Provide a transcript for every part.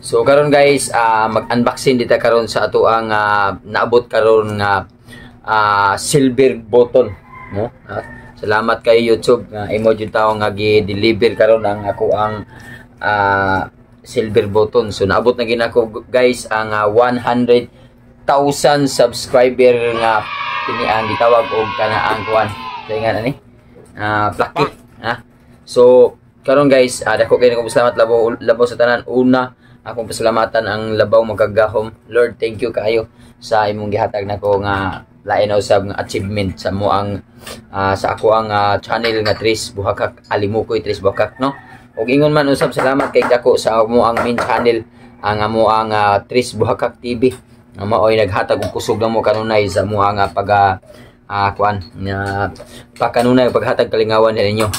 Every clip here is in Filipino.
So karon guys, mag-unboxing dita karon sa ato ang naabot karon nga silver button, no? Salamat kay YouTube nga imo jud tawo nga gi-deliver karon ang ako ang silver button. So naabot na gid ako guys ang 100,000 subscriber nga kini ang gitawag og kanang kuan. Tingan ani. Plucky, ha? So karon guys, dako kay ko salamat labaw sa tanan. Una, akong pasalamatan ang labaw magagahom. Lord, thank you kayo sa imong gihatag nako nga lain usab nga achievement sa mo ang sa ako ang channel nga Tris Buhakak Alimukoy Tris Buhakak, no? Ug ingon man usab salamat kay dako sa mo ang main channel ang amo ang Tris Buhakak TV. Maoy naghatag og kusog na mo kanunay sa mo ang kuan nga pakanunay paghatag kalingawan ninyo.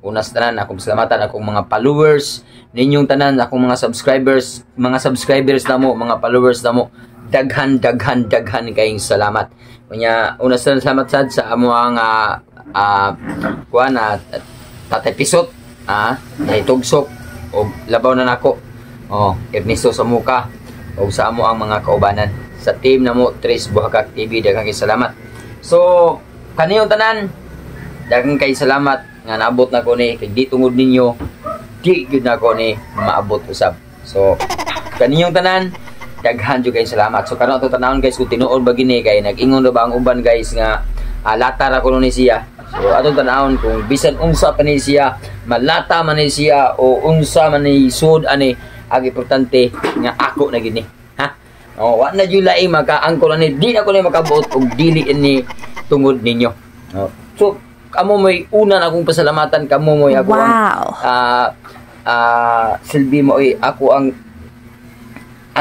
Una sa tanan akong salamatan akong mga followers ninyong tanan, akong mga subscribers na mo, mga followers na mo, daghan kayong salamat. Kunya una sa salamat sad sa amo ang kuan Tatay Pisot, tugsok og labaw na nako. Ernesto sa muka og sa amo ang mga kaubanan sa team na mo Tris Buhakak TV, daghang kay salamat. So kaniyong tanan, daghang kay salamat nga naabot na ko ni kay di tungod ninyo di gud na ko ni maabot usab. So kaninyong tanan, daghan jud kay salamat. So karon ato tanawon guys kung tinuod ba gini kay nag-ingon ra ba ang uban guys nga lata ra kuno ni siya. So ato tanawon kung bisan unsa pa ni siya, malata man ni siya o unsa man ni sud ani, ang importante nga ako na gini, ha? Wa na jud laing makaangkol ani, di na ko ni makabuot og dili ni tungod ninyo. So kamo mo'y una na akong pasalamatan, kamo mo'y ako silbi mo'y ako ang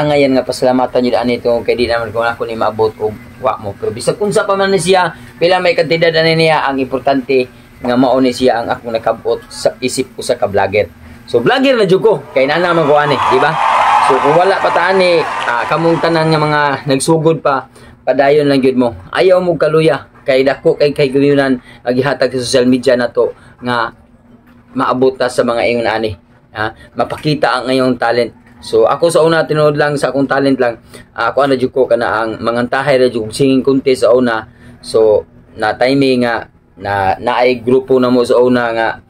ngayon nga pasalamatan nyo daan ito kay di naman kung ako ni maabot o wa mo. Pero bisag unsa pa man siya, pila may kantidad na niya, ang importante nga mao ni siya ang akong nakabot sa isip ko sa ka-vlogger. So vlogger na jud ko, kay nana man ko ani, di ba? So kung wala pa taani, kamong tanan nga mga nagsugod pa, padayon lang jud mo. Ayaw mo kaluya. Kay dako kay gayunan gihatag sa social media na to nga maabot ta sa mga ingon ani, mapakita ang ngayong talent. So ako sa una tinuod lang sa akong talent lang, ako ana jud ko kana ang mangantahay ra jud singing contest sa una. So na timing nga naay grupo na mo sa una nga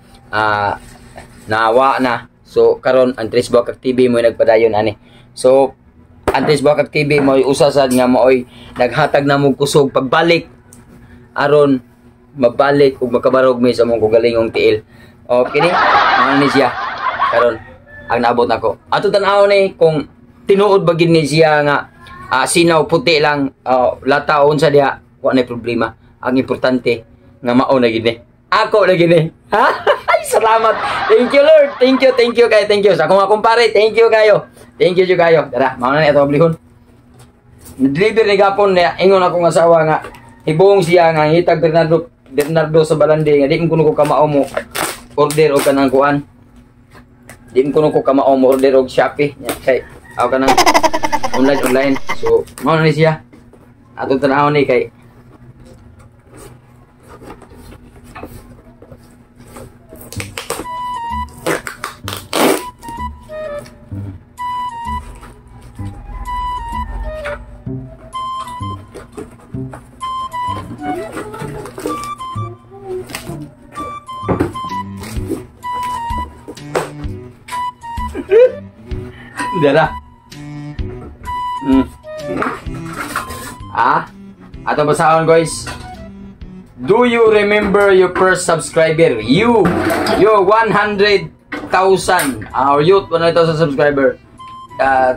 nawa na. So karon ang Tris Buhakak TV mo nagpadayon ani. So ang Tris Buhakak TV mo usa sad nga moy naghatag na mo kusog pagbalik aron mabalik ug makabarog mi sa among kugalingong tiil. Kini ano ni siya karon ang naabot nako. Ato tan-aw ni kung tinuod ba gid ni siya nga sinaw puti lang, lata unsa diha, wa na problema. Ang importante nga mao na gid ni. Ako na gid ni. Ay salamat. Thank you Lord. Thank you kay thank you sa akong kumpare. Thank you kayo. Thank you kayo. Dara, mao na ni ato oblihon. Deliver ni gapon na ingon akong asawa nga ibong siya nga hitag Bernardo sa Balande nga di ko kamao mo order og kanang kuan, di ko kamao mo order og Shopee kay aw kanang online. So mao na ni siya ato tan-aw ni kay dara. Ato basahon guys. Do you remember your first subscriber? You 100,000 or youth 100,000 subscriber.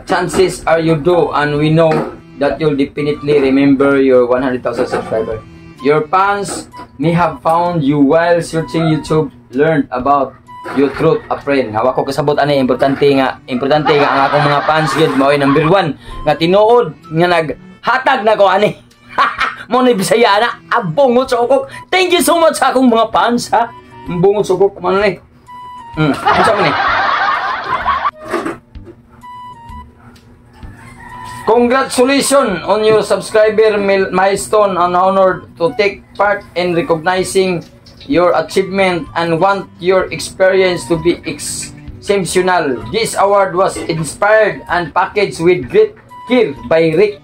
Chances are you do, and we know that you'll definitely remember your 100,000 subscriber. Your fans may have found you while searching YouTube, learned about your truth a friend. Nga ko kasabot ani importante nga ang akong mga fans gyud mao'y number 1 nga tinuod nga naghatag na ko ani. Mo ni Bisaya na abungot sa ukok. Thank you so much sa akong mga fans, ha. Abungot sa ukok man ni. Unsa man ni? Congratulations on your subscriber milestone, and honored to take part in recognizing your achievement and want your experience to be exceptional. This award was inspired and packaged with great care by Rick.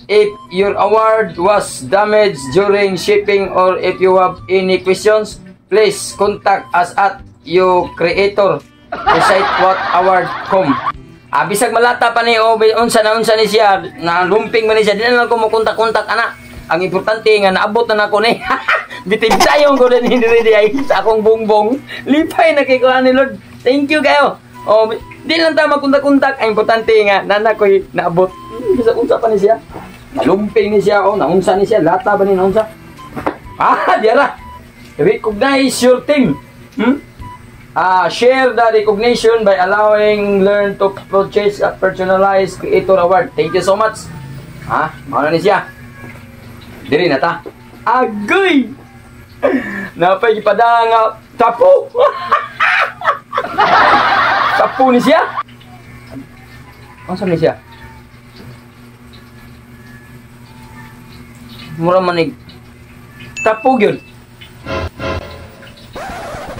If your award was damaged during shipping or if you have any questions, please contact us at your creator. Recite what award com. Bisag malata pa ni o unsa ni siya na lumping man ni siya, di na lang ko mo kontak ana. Ang importante nga naabot na nako ni. Bitib-sayong ko din hindi ay sa akong bongbong. Lipay na kay ko ni Lord. Thank you kayo. Di lang ta magkontak-kontak. Ang importante nga nana ko'y naabot. Bisag unsa pa ni siya. Nalumping ni siya naunsa ni siya, lata ba ni naunsa? Diara. Recognize your team. Share the recognition by allowing learn to purchase a personalized creator award. Thank you so much. Mauna ni siya. Diri na ta. Agoy! Napay ipadanga tapo. Tapo ni siya. Asa ni siya? Mura manig. Tapo gyud.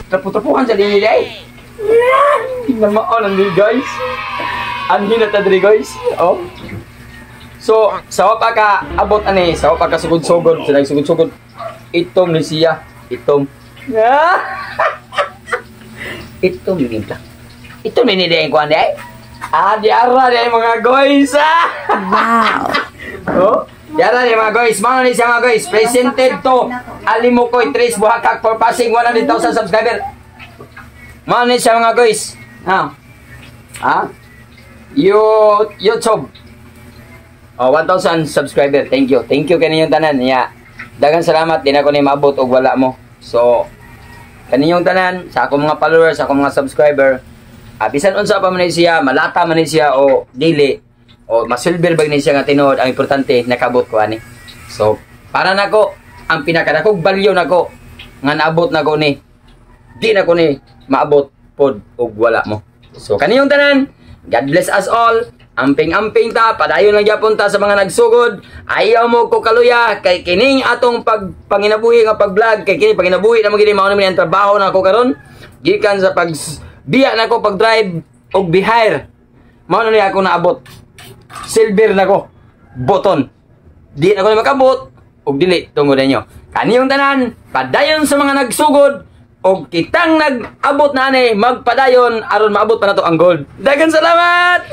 Tapu-tapuhan sa dini day. Tingnan mo ni guys. Anhin na ta diri guys. So, sawa pa ka abot ani, sawa pa ka sugod-sugod, sila sugod-sugod. Itom ni siya, itom. Itom ni ta. Itom ni day ko anday. Diara day mga guys. Wow. Diara day mga guys, mao ni siya mga guys, presented to Alimukoy Tres Buhakak for passing 100,000 subscriber. Mao ni siya mga guys. YouTube. 1,000 subscriber. Thank you. Thank you kaninyong tanan. Daghang salamat din ako ni maabot og wala mo. So kaninyong tanan sa akong mga followers, sa akong mga subscriber. Bisan unsa pa man siya, malata man siya o dili o masilver bag ni siya nga tinuod, ang importante nakabot ko ani. So para nako ang pinakadakog balyo nako nga naabot nako ni di nako ni maabot pod og wala mo. So kaniyong tanan, God bless us all. Amping-amping ta, padayon lang gyapon ta sa mga nagsugod. Ayaw mo ko kaluya kay kining atong panginabuhi nga pag-vlog, kay kini panginabuhi na mo gid mao naman ang trabaho na ako karon. Gikan sa biya na ko pag-drive og bihire. Mao na ni ako naabot. Silver na ko. Button. Di na ko makabot og dili tungod ninyo. Kaniyong tanan, padayon sa mga nagsugod og kitang nag-abot na ani magpadayon aron maabot pa nato ang gold. Daghang salamat.